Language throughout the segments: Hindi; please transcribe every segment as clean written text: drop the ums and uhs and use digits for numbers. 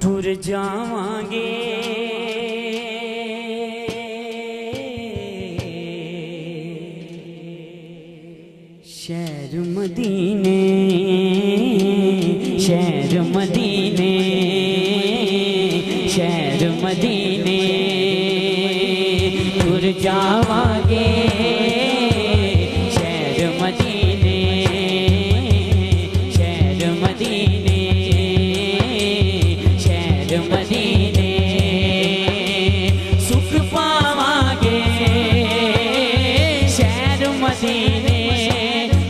टुर जावांगे शहर मदीने, शहर मदीने, शहर मदीने टुर जावांगे शहर मदीने, शहर मदीने, शहर मदीने सुख पावांगे शहर मदीने,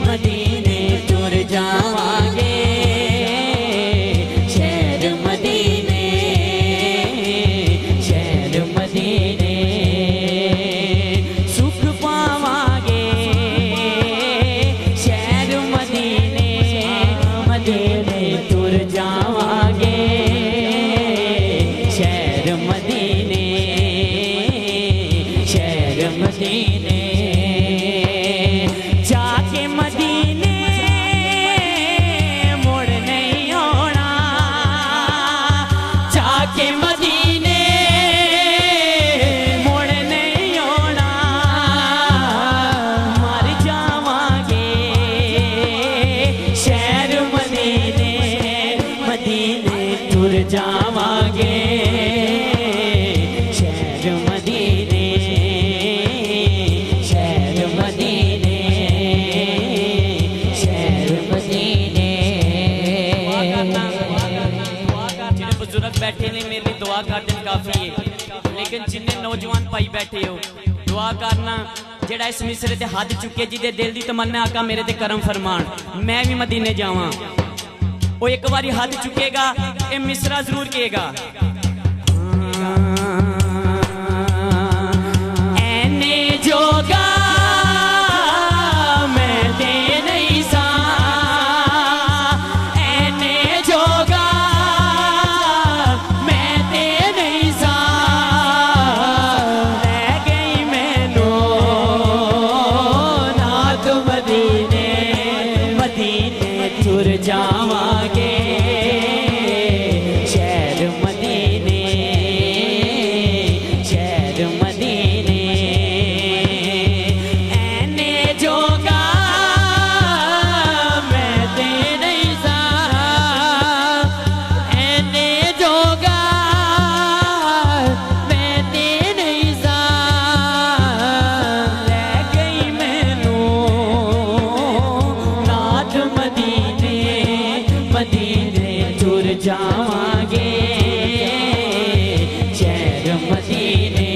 मदीने टुर जावांगे शहर मदीने, शहर मदीने सुख पावांगे शहर मदीने, मदीने टुर जावांगे शहर मदीने, शहर मदीने जाके मदीने मुड़ नहीं आना, जाके मदीने मुड़ नहीं आना, मर जावांगे शहर मदीने, मदीने टुर जावांगे शहर मदीने, शहर मदीने, शहर मदीने जिन्हें बुजुर्ग बैठे ने मेरे लिए दुआ कर दें काफी है, लेकिन जिन्हें नौजवान भाई बैठे हो दुआ करना जेड़ा इस मिसरे ते हद चुके जिदे दिल दी तमन्ना आका मेरे ते करम फरमान मैं भी मदीने जावां, वो एक बारी हद चुकेगा ये मिसरा जरूर कहेगा ऐने जोगा मैं दे नहीं सा, ऐने जोगा मैं दे नहीं सा, रह गई मैनू नात मदीने, मदीने टुर जावांगे शहर मदीने, शहर मदीने ऐने जोगा मैं दे नहीं सा, ऐने जोगा मैं दे नहीं सा, रह गई मैनू नात मदीने, मदीने टुर जावांगे शहर मदीने,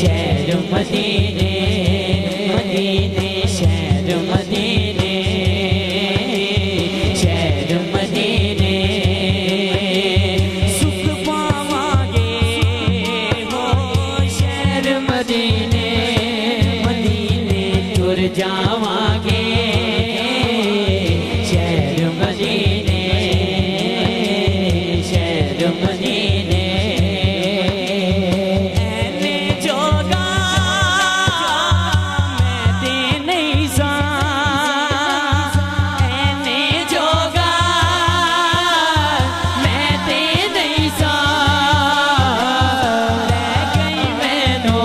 शहर मदीने, मदीने शहर मदीने, शहर मदीने सुख पावांगे हो शहर मदीने, मदीने टुर जावांगे शहर मदीने, शहर मदीने ऐने जोगा मैं दे नहीं सा, ऐने जोगा मैं दे नहीं सा, रह गई मैनू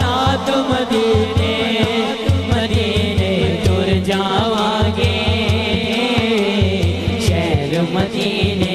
नात मदीने, मदीने टुर जावांगे शहर मदीने,